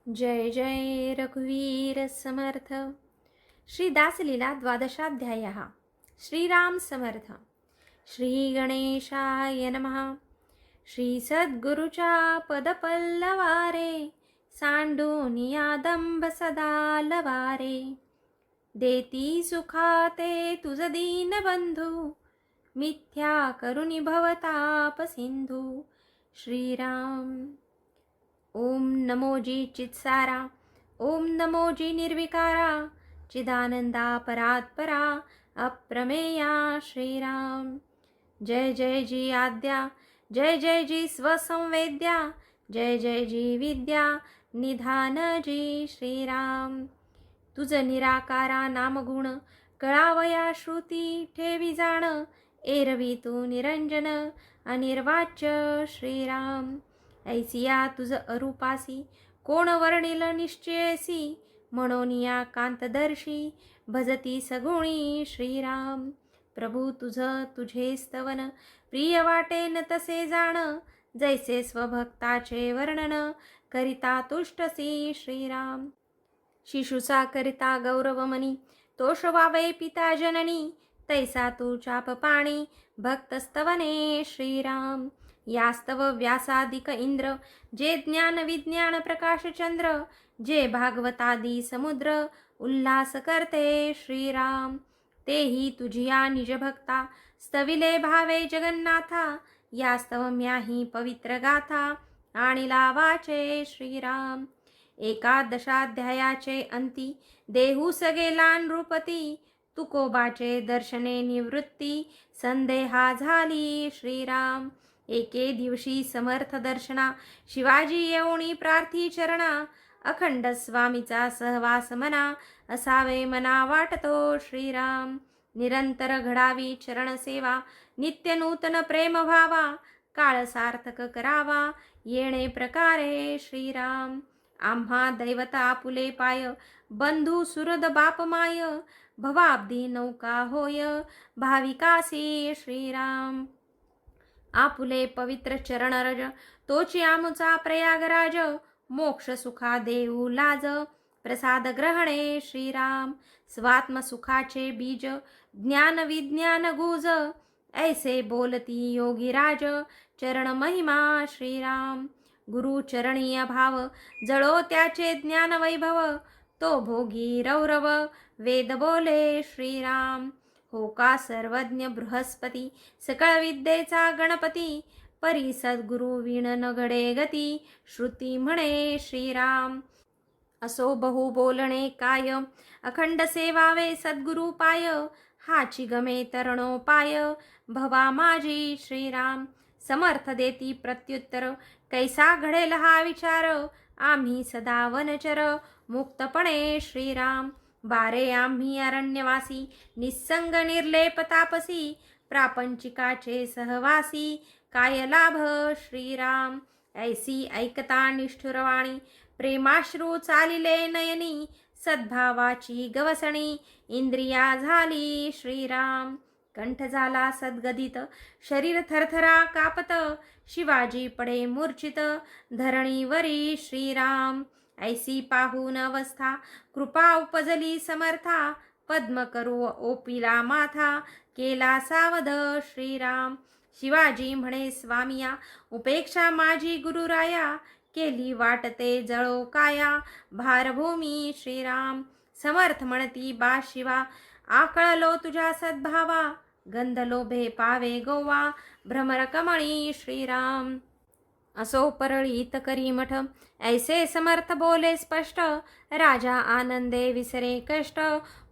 जय जय रघुवीर समर्थ. श्री दासलीला द्वादशाध्यायः. श्रीराम समर्थ. श्री गणेशाय नमः. श्री सद्गुरुच्या पदपल्लवारे सांडूनियादंब सदा लवारे. देती सुखाते तुझ दीन बंधू मिथ्या करुणी भवताप सिंधू. श्रीराम. ओम नमोजी चित्सारा. ओम नमोजी निर्विकारा. चिदानंदा परात्परा अप्रमेया. श्रीराम. जय जय जी आद्या. जय जय जी स्वसंवेद्या. जय जय जी विद्या निधान जी. श्रीराम. तुझ निराकारा नामगुण कळावया श्रुती ठेवी जाण. एरवी तू निरंजन अनिर्वाच्य. श्रीराम. ऐसिया तुझ अरूपासी कोण वर्णिल निश्चयसी. म्हणोनिया कांतदर्शी भजती सगुणी. श्रीराम. प्रभू तुझे स्तवन प्रिय वाटे न तसे जाण. जैसे स्वभक्ताचे वर्णन करिता तुष्टसी. श्रीराम. शिशुचा करिता गौरवमनी तोष व्हावे पिता जननी. तैसा तू चाप पाणी भक्तस्तवने. श्रीराम. यास्तव व्यासादिक इंद्र जे ज्ञान विज्ञान प्रकाश चंद्र. जे भागवतादी समुद्र उल्हास करते. श्रीराम. तेही तुझिया निज भक्ता स्तविले भावे जगन्नाथा. यास्तव म्याही पवित्र गाथा आणि लावाचे. श्रीराम. एकादशाध्यायाचे अंती देहू सगेला नृपती. तुकोबाचे दर्शने निवृत्ती संदेहा झाली. श्रीराम. एके दिवशी समर्थ दर्शना शिवाजी येऊनी प्रार्थी चरणा. अखंड स्वामीचा सहवास मना असावे मना वाटतो. श्रीराम. निरंतर घडावी चरण सेवा नित्य नूतन प्रेम भावा. काळ सार्थक करावा येणे प्रकारे. श्रीराम. आम्हा दैवता आपुले पाय बंधू सुरद बाप माय. भवाब्दी नौका होय भाविकासी. श्रीराम. आपुले पवित्र चरणरज तोची आमुचा प्रयागराज. मोक्ष सुखा देऊ लाज प्रसाद ग्रहणे. श्रीराम. स्वात्म सुखाचे बीज ज्ञान विज्ञान गुज. ऐसे बोलती योगीराज चरण महिमा. श्रीराम. गुरु चरणीय भाव जळो त्याचे ज्ञान वैभव. तो भोगी रौरव वेद बोले. श्रीराम. हो का सर्वज्ञ बृहस्पती सकळ विद्येचा गणपती. परी सद्गुरु वीण न घडे गती श्रुती म्हणे. श्रीराम. असो बहु बोलणे काय अखंड सेवावे सद्गुरु पाय. हाची गमे तरणोपाय भवा माझी. श्रीराम. समर्थ देती प्रत्युत्तर कैसा घडेल हा विचार. आम्ही सदा वनचर मुक्तपणे. श्रीराम. बारे आम्ही अरण्यवासी निस्संग निर्लेप तापसी. प्रापंचिकाचे सहवासी काय लाभ. श्रीराम. ऐसी ऐकता निष्ठुरवाणी प्रेमाश्रू चालिले नयनी. सद्भावाची गवसणी इंद्रिया झाली. श्रीराम. कंठ झाला सद्गदित शरीर थरथरा कापत. शिवाजी पडे मूर्छित धरणीवरी. श्रीराम. ऐसी पाहून अवस्था कृपा उपजली समर्था. पद्म करू ओपिला माथा केला सावध. श्रीराम. शिवाजी म्हणे स्वामिया उपेक्षा माझी गुरुराया. केली वाटते जळो काया भारभूमी. श्रीराम. समर्थ म्हणती बा शिवा आकळलो तुझ्या सद्भावा. गंध लोभे पावे गोवा भ्रमर कमळी. श्रीराम. असो परळीत करी मठ ऐसे समर्थ बोले स्पष्ट. राजा आनंदे विसरे कष्ट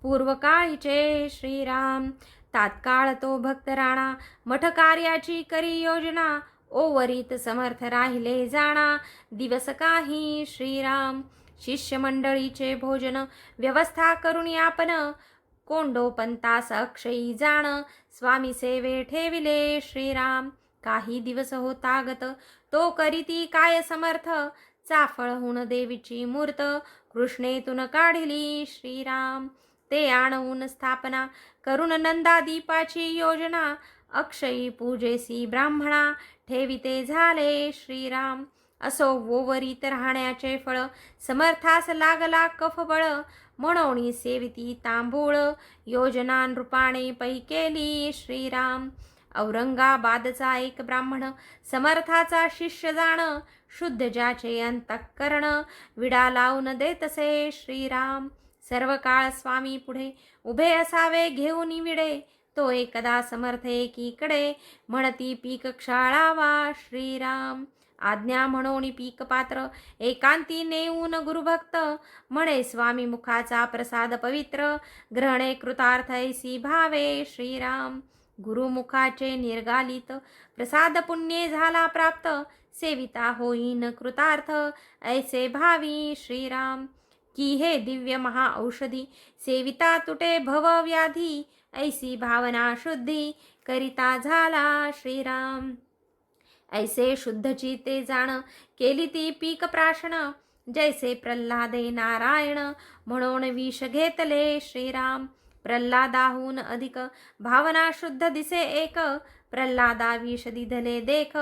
पूर्वकाळीचे. श्रीराम. तात्काळ तो भक्त राणा मठ कार्याची करी योजना. ओवरीत समर्थ राहिले जाणा दिवस काही. श्रीराम. शिष्य मंडळीचे भोजन व्यवस्था करून आपण. कोंडोपंतास अक्षयी जाण स्वामी सेवे ठेविले. श्रीराम. काही दिवस होतागत तो करीती काय समर्थ. चाफळहून देवीची मूर्त कृष्णेतून काढिली. श्रीराम. ते आणून स्थापना करून नंदादीपाची योजना. अक्षयी पूजेसी ब्राह्मणा ठेविते झाले. श्रीराम. असो वोवरीत राहण्याचे फळ, समर्थास लागला कफ बळ, म्हणोनी सेविती तांबूळ, योजना नृपाने पै केली श्रीराम. औरंगाबादचा एक ब्राह्मण, समर्थाचा शिष्य जाण, शुद्ध ज्याचे अंतःकरण, विडा लावून देतसे श्रीराम. सर्व काळ स्वामी पुढे उभे असावे घेऊन विडे, तो एकदा समर्थ एकीकडे, म्हणती पीक क्षाळावा श्रीराम. आज्ञा म्हणून पीक पात्र, एकांती नेऊन गुरुभक्त, म्हणे स्वामी मुखाचा प्रसाद पवित्र, ग्रहणे कृतार्थ ऐसी भावे श्रीराम. गुरुमुखाचे निर्गालित प्रसाद पुण्ये झाला प्राप्त, सेविता होईन कृतार्थ ऐसे भावी श्रीराम. की हे दिव्य महाऔषधी, सेविता तुटे भव व्याधी, ऐसी भावना शुद्धी करिता झाला श्रीराम. ऐसे शुद्ध चिते जाण, केली ती पीक प्राशन, जैसे प्रल्हादे नारायण, म्हणून विष घेतले श्रीराम. प्रल्हादाहून अधिक भावना शुद्ध दिसे एक, प्रल्हादा विष दिधले देख,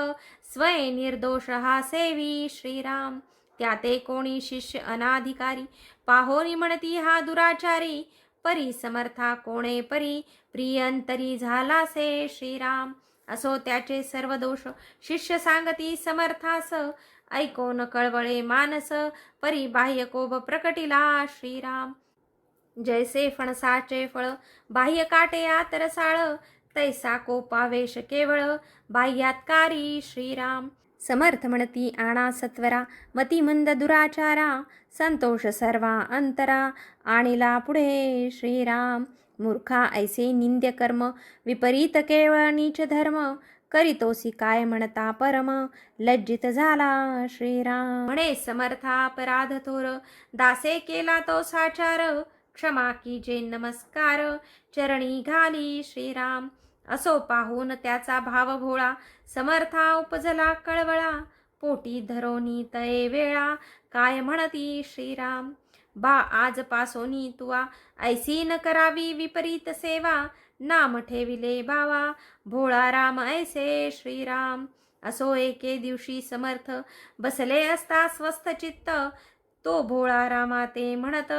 स्वय निर्दोष हा सेवी श्रीराम. त्या ते कोणी शिष्य अनाधिकारी, पाहोनी म्हणती हा दुराचारी, परी समर्था कोणे परी, प्रियंतरी झालासे श्रीराम. असो त्याचे सर्व दोष शिष्य सांगती समर्थास, ऐकोन कळवळे मानस, परी बाह्य कोप प्रकटिला श्रीराम. जैसे फणसाचे फळ, बाह्य काटे आत रसाळ, तैसा कोपावेश केवळ, बाह्यात्कारी श्रीराम. समर्थ म्हणती आणा सत्वरा, मती मंद दुराचारा, संतोष सर्वा अंतरा, आणिला पुढे श्रीराम. मूर्खा ऐसे निंद्य कर्म, विपरीत केवळ नीच धर्म, करीतोसी काय म्हणता परम, लज्जित झाला श्रीराम. म्हणे समर्था अपराध थोर, दासे केला तो साचार, क्षमा कीजे नमस्कार, चरणी घाली श्रीराम. असो पाहून त्याचा भाव भोळा, समर्था उपजला कळवळा, पोटी धरोनी तये वेळा, काय म्हणती श्रीराम. बा आज पासोनी तुवा, ऐसी न करावी विपरीत सेवा, नाम ठेविले बावा, भोळा राम ऐसे श्रीराम. असो एके दिवशी समर्थ, बसले असता स्वस्थ चित्त, तो भोळा रामा ते म्हणत,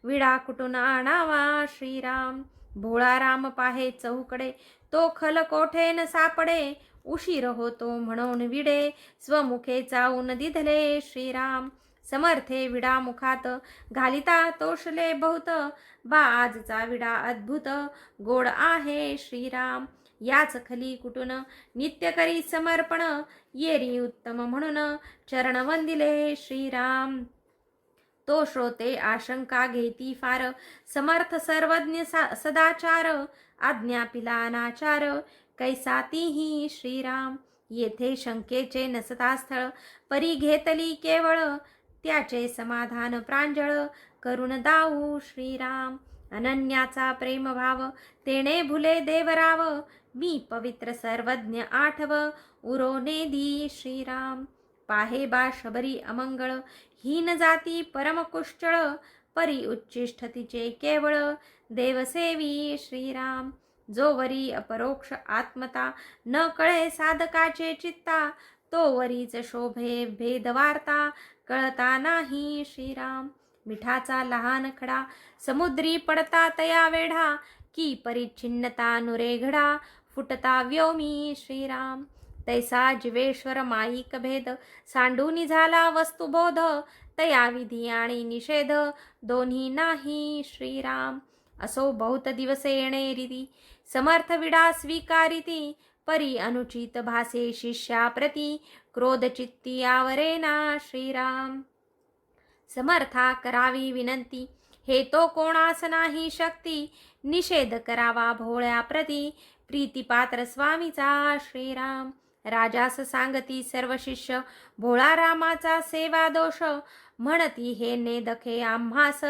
विडा कुठून आणावा श्रीराम. भोळा राम पाहे चहूकडे, तो खल कोठेन सापडे, उशीर होतो म्हणून विडे, स्वमुखे चावून दिधले श्रीराम. समर्थे विडा मुखात घालिता तोषले बहुत, बा आजचा विडा अद्भुत गोड आहे श्रीराम. याच खली कुटून नित्य करी समर्पण, येरी उत्तम म्हणून चरण वंदिले श्रीराम. तो श्रोते आशंका घेती फार, समर्थ सर्वज्ञ सदाचार, आज्ञा पिलानाचार, कैसा तीही श्रीराम. येथे शंकेचे नसता स्थळ, परी घेतली केवळ, त्याचे समाधान प्रांजळ, करुण दाऊ श्रीराम. अनन्याचा प्रेम भाव, तेने भुले देवराव, मी पवित्र सर्वज्ञ आठव, उरो नेदी श्रीराम. पाहे बा शबरी अमंगळ, हीन जाती परम कुष्ठळ, परी उच्चिष्ठ तिचे केवळ, देवसेवी श्रीराम. जोवरी अपरोक्ष आत्मता, न कळे साधकाचे चित्ता, तोवरीच शोभे भेदवार्ता, कळता नाही श्रीराम. मिठाचा लहान खडा, समुद्री पडता तया वेढा, की परिच्छिन्नता नुरे घडा, फुटता व्योमी श्रीराम. तैसा जीवेश्वर माईक भेद, सांडूनी झाला वस्तुबोध, तया विधी आणि निषेध, दोन्ही नाही श्रीराम. असो बहुत दिवस येणे रीती, समर्थ विडा स्वीकारिती, परी अनुचित भासे शिष्याप्रती, क्रोध चित्ती आवरेना श्रीराम. समर्था करावी विनंती, हे तो कोणास नाही शक्ती, निषेध करावा भोळ्याप्रती, प्रीतिपात्र स्वामीचा श्रीराम. राजास सांगती सर्व शिष्य, भोळा रामाचा सेवा दोष, म्हणती हे नेदखे आम्हास,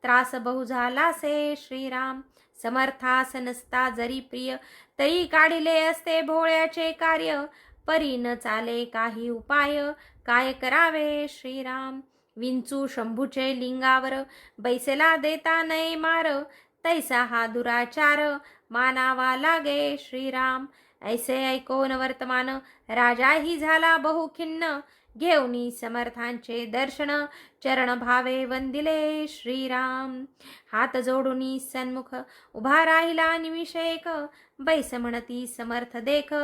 त्रास बहु झालासे श्रीराम. समर्थास नसता जरी प्रिय, तरी काढिले असते भोळ्याचे कार्य, परी न चाले काही उपाय, काय करावे श्रीराम. विंचू शंभूचे लिंगावर, बैसेला देता नये मार, तैसा हा दुराचार, मानावा लागे श्रीराम. ऐसे ऐकोन वर्तमान, राजाही झाला बहु खिन्न, घेऊनी समर्थांचे दर्शन, चरण भावे वंदिले श्रीराम. हात जोडूनी सन्मुख उभा राहिला निमिष एक, बैस म्हणती समर्थ देख,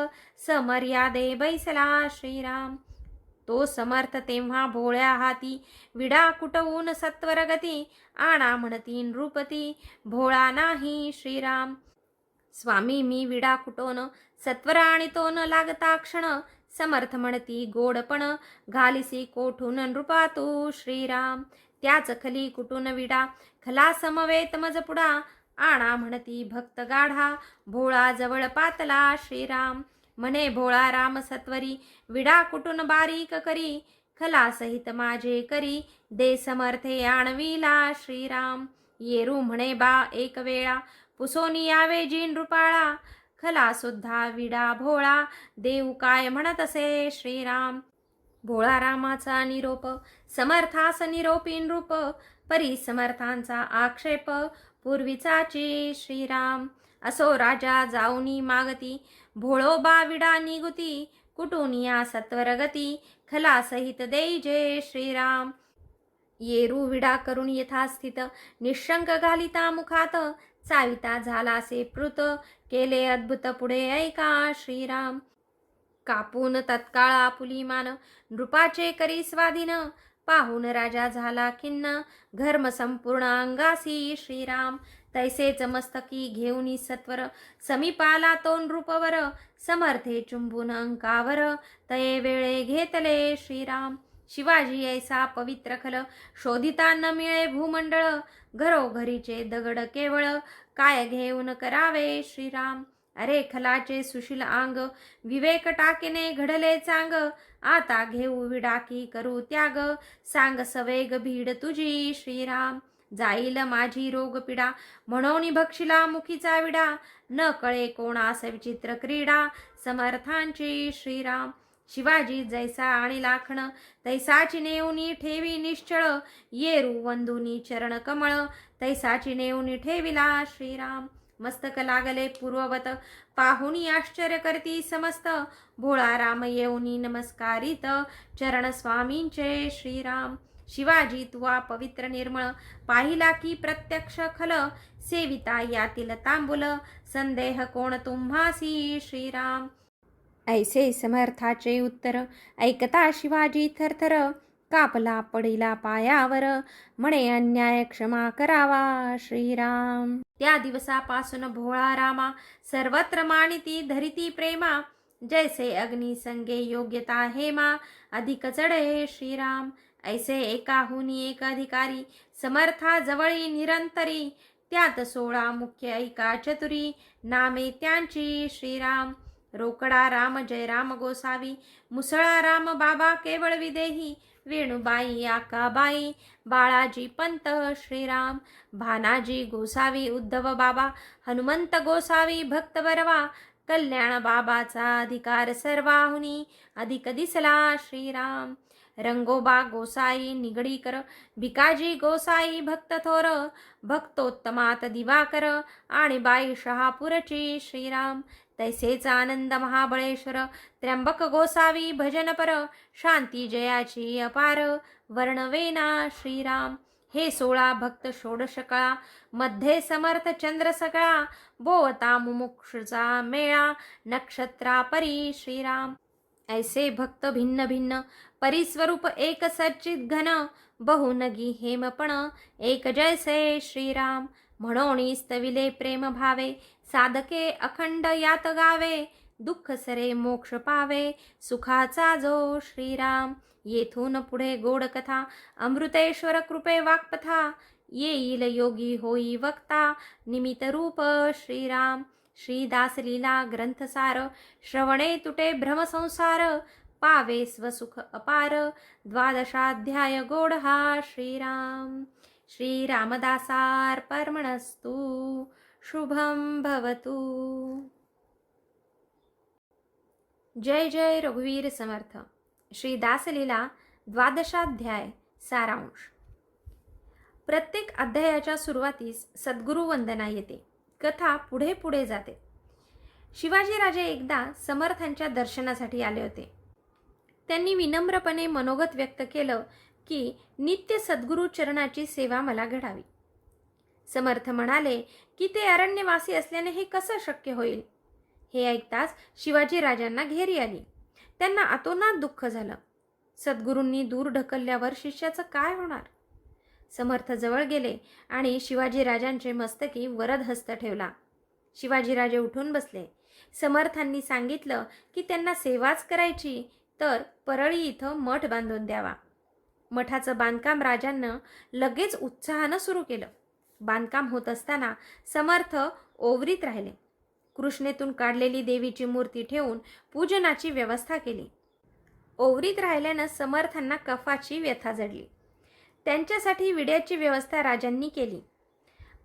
समर्यादे बैसला श्रीराम. तो समर्थ तेव्हा भोळ्या हाती, विडा कुटवून सत्वर गती, आणा म्हणती नृपती, भोळा नाही श्रीराम. स्वामी मी विडा कुटोन, सत्वर आणितो न लागता क्षण, समर्थ म्हणती गोडपण, घालिसी कोठून नृपा तू श्रीराम. त्याच खली कुटून विडा, खला समवेत मज पुडा, आणा म्हणती भक्त गाढा, भोळा जवळ पातला श्रीराम. म्हणे भोळा राम सत्वरी, विडा कुटून बारीक करी, खला सहित माझे करी, दे समर्थे आणविला श्रीराम. येरू म्हणे बा एक वेळा, पुसोनी यावे जी नृपाळा, खला सुद्धा विडा भोळा, देऊ काय म्हणत असे श्रीराम. भोळा रामाचा निरोप, समर्थास निरोपी नृप, परी समर्थांचा आक्षेप, पूर्वीचाची श्रीराम. असो राजा जाऊनी मागती, भोळोबा विडा निगुती, कुटून या सत्वर गती, खला सहित देई जय श्रीराम. येरू विडा करून यथास्थित, निशंक घालिता मुखात, चाविता झालासे पृत, केले अद्भुत पुढे ऐका श्रीराम. कापून तत्काळ आपुली मान, नृपाचे करी स्वाधीन, पाहून राजा झाला खिन्न, घर्म संपूर्ण अंगासी श्रीराम. तैसेच मस्तकी घेऊनी सत्वर, समीपाला तो नृपवर, समर्थे चुंबून अंकावर, तये वेळे घेतले श्रीराम. शिवाजी ऐसा पवित्र खल, शोधिता न मिळे भूमंडळ, घरोघरीचे दगड केवळ, काय घेऊन करावे श्रीराम. अरे खलाचे सुशील आंग, विवेक टाकेने घडले चांग, आता घेऊ विडाकी करू त्याग, सांग सवेग भीड तुझी श्रीराम. जाईल माझी रोगपिडा, म्हणून भक्षिला मुखीचा विडा, न कळे कोणास विचित्र क्रीडा, समर्थांची श्रीराम. शिवाजी जैसा आणि लाखण, तैसाची नेऊनी ठेवी निश्चळ, येरू वंदुनी चरण कमळ, तैसाची नेऊनी ठेविला श्रीराम. मस्तक लागले पूर्ववत, पाहुनी आश्चर्य करती समस्त, भोळा राम येऊनी नमस्कारित, चरण स्वामींचे श्रीराम. शिवाजी तुवा पवित्र निर्मळ, पाहिला की प्रत्यक्ष खल, सेविता यातील तांबुल, संदेह कोण तुम्हासी श्रीराम. ऐसे समर्थाचे उत्तर, ऐकता शिवाजी थरथर, कापला पडिला पायावर, म्हणे अन्याय क्षमा करावा श्रीराम. त्या दिवसापासून भोळा रामा, सर्वत्र मानिती धरिती प्रेमा, जैसे अग्नी संगे योग्यता हेमा, अधिक चढे श्रीराम. ऐसे एकाहुनी एक अधिकारी, समर्था जवळी निरंतरी, त्यात 16 मुख्य ऐका चतुरी, नामे त्यांची श्रीराम. रोकडा राम जय राम गोसावी, मुसळा राम बाबा केवळ विदेही, वेणुबाई आकाबाई, बाळाजी पंत श्रीराम. भानाजी गोसावी उद्धव बाबा, हनुमंत गोसावी भक्त बरवा, कल्याण बाबाचा अधिकार सर्वाहुनी, अधिक दिसला श्रीराम. रंगोबा गोसाई निगडीकर, भिकाजी गोसाई भक्त थोर, भक्तोत्तमात दिवाकर, आणि बाई शहापूरची श्रीराम. तैसेच आनंद महाबळेश्वर, त्र्यंबक गोसावी भजनपर, शांती जयाची अपार, वर्णवेना श्रीराम. हे 16 भक्त षोडश कळा, मध्ये समर्थ चंद्र सगळा, बोवता मुमुक्षुचा मेळा, नक्षत्रा परी श्रीराम. ऐसे भक्त भिन्न भिन्न, परिस्वरूप एक सच्चित घन, बहुनगी हेमपण, एक जैसे श्रीराम. म्हणून स्तविले प्रेम भावे, साधके अखंड यात गावे, दुःख सरे मोक्ष पावे, सुखाचा जो श्रीराम. येथून पुढे गोड कथा, अमृतेश्वर कृपे वाक्पथा, येईल योगी होई वक्ता, निमित्त रूप श्रीराम. श्रीदास लीला ग्रंथसार, श्रवणे तुटे भ्रमसंसार, पावे स्वसुख अपार, 12 गोड हा श्रीराम. श्रीरामदासार्पणमस्तु. शुभम भवतु. जय जय रघुवीर समर्थ. श्री दासलीला 12 सारांश. प्रत्येक अध्यायाच्या सुरुवातीस सद्गुरु वंदना येते. कथा पुढे पुढे जाते. शिवाजीराजे एकदा समर्थांच्या दर्शनासाठी आले होते. त्यांनी विनम्रपणे मनोगत व्यक्त केलं की नित्य सद्गुरू चरणाची सेवा मला घडावी. समर्थ म्हणाले की ते अरण्यवासी असल्याने हे कसं शक्य होईल. हे ऐकताच शिवाजी राजांना घेरी आली. त्यांना अतोनात दुःख झालं. सद्गुरूंनी दूर ढकलल्यावर शिष्याचं काय होणार. समर्थ जवळ गेले आणि शिवाजीराजांचे मस्तकी वरद हस्त ठेवला. शिवाजीराजे उठून बसले. समर्थांनी सांगितलं की त्यांना सेवाच करायची तर परळी इथं मठ बांधून द्यावा. मठाचं बांधकाम राजांनं लगेच उत्साहानं सुरू केलं. बांधकाम होत असताना समर्थ ओवरीत राहिले. कृष्णेतून काढलेली देवीची मूर्ती ठेवून पूजनाची व्यवस्था केली. ओवरीत राहिल्यानं समर्थांना कफाची व्यथा जडली. त्यांच्यासाठी विड्याची व्यवस्था राजांनी केली.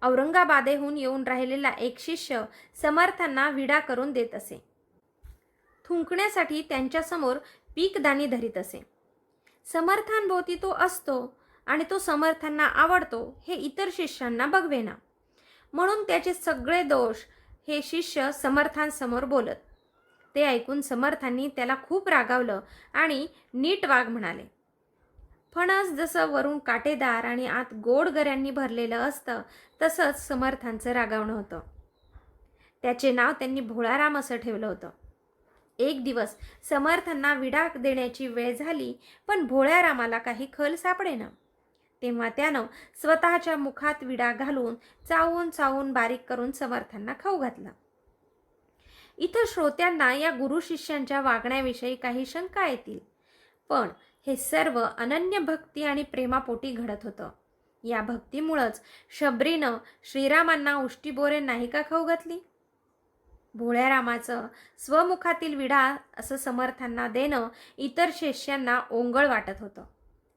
औरंगाबादेहून येऊन राहिलेला एक शिष्य समर्थांना विडा करून देत असे. थुंकण्यासाठी त्यांच्यासमोर पीकदाणी धरीत असे. समर्थांभोवती तो असतो आणि तो समर्थांना आवडतो हे इतर शिष्यांना बघवेना. म्हणून त्याचे सगळे दोष हे शिष्य समर्थांसमोर बोलत. ते ऐकून समर्थांनी त्याला खूप रागावलं आणि नीट वाग म्हणाले. फणस जसं वरून काटेदार आणि आत गोड गऱ्यांनी भरलेलं असतं तसंच समर्थांचं रागावणं होतं. त्याचे नाव त्यांनी भोळाराम असं ठेवलं होतं. एक दिवस समर्थांना विडा देण्याची वेळ झाली पण भोळ्यारामाला काही खल सापडेना. तेव्हा त्यानं स्वतःच्या मुखात विडा घालून चावून चावून बारीक करून समर्थांना खाऊ घातला. इथं श्रोत्यांना या गुरु शिष्यांच्या वागण्याविषयी काही शंका येतील, पण हे सर्व अनन्य भक्ती आणि प्रेमापोटी घडत होतं. या भक्तीमुळंच शबरीनं श्रीरामांना उष्टीबोरे नाही का खाऊ घातली. भोळ्यारामाचं स्वमुखातील विडा असं समर्थांना देणं इतर शिष्यांना ओंगळ वाटत होतं.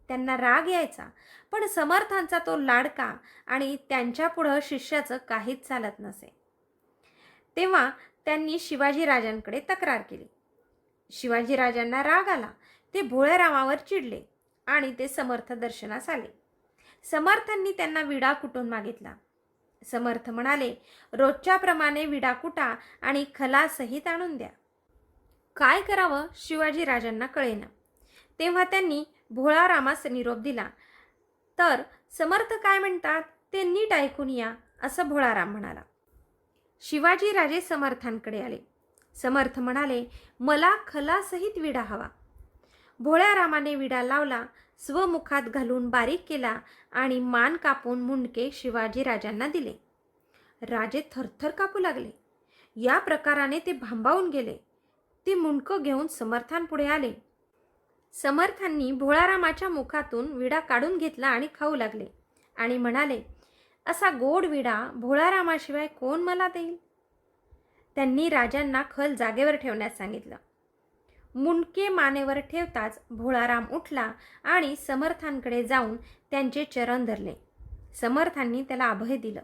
त्यांना राग यायचा, पण समर्थांचा तो लाडका आणि त्यांच्यापुढं शिष्याचं काहीच चालत नसे. तेव्हा त्यांनी शिवाजीराजांकडे तक्रार केली. शिवाजीराजांना राग आला. ते भोळ्यारामावर चिडले आणि ते समर्थ दर्शनास आले. समर्थांनी त्यांना विडा कुटून मागितला. समर्थ म्हणाले, रोजच्या प्रमाणे विडा कुटा आणि खलासहित आणून द्या. काय करावं शिवाजीराजांना कळेना. तेव्हा त्यांनी भोळारामास निरोप दिला. तर समर्थ काय म्हणतात ते नीट ऐकून या असं भोळाराम म्हणाला. शिवाजीराजे समर्थांकडे आले. समर्थ म्हणाले, मला खलासहित विडा हवा. भोळ्यारामाने विडा लावला, स्वमुखात घालून बारीक केला आणि मान कापून मुंडके शिवाजीराजांना दिले. राजे थरथर कापू लागले. या प्रकाराने ते भांबावून गेले. ते मुंडकं घेऊन समर्थांपुढे आले. समर्थांनी भोळारामाच्या मुखातून विडा काढून घेतला आणि खाऊ लागले आणि म्हणाले, असा गोड विडा भोळारामाशिवाय कोण मला देईल. त्यांनी राजांना खल जागेवर ठेवण्यास सांगितलं. मुंडके मानेवर ठेवताच भोळाराम उठला आणि समर्थांकडे जाऊन त्यांचे चरण धरले. समर्थांनी त्याला अभय दिलं.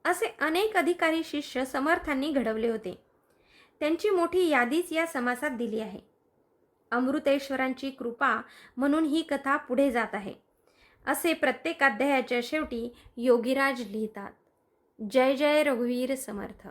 असे अनेक अधिकारी शिष्य समर्थांनी घडवले होते. त्यांची मोठी यादीच या समासात दिली आहे. अमृतेश्वरांची कृपा म्हणून ही कथा पुढे जात आहे असे प्रत्येक अध्यायाच्या शेवटी योगीराज लिहितात. जय जय रघुवीर समर्थ.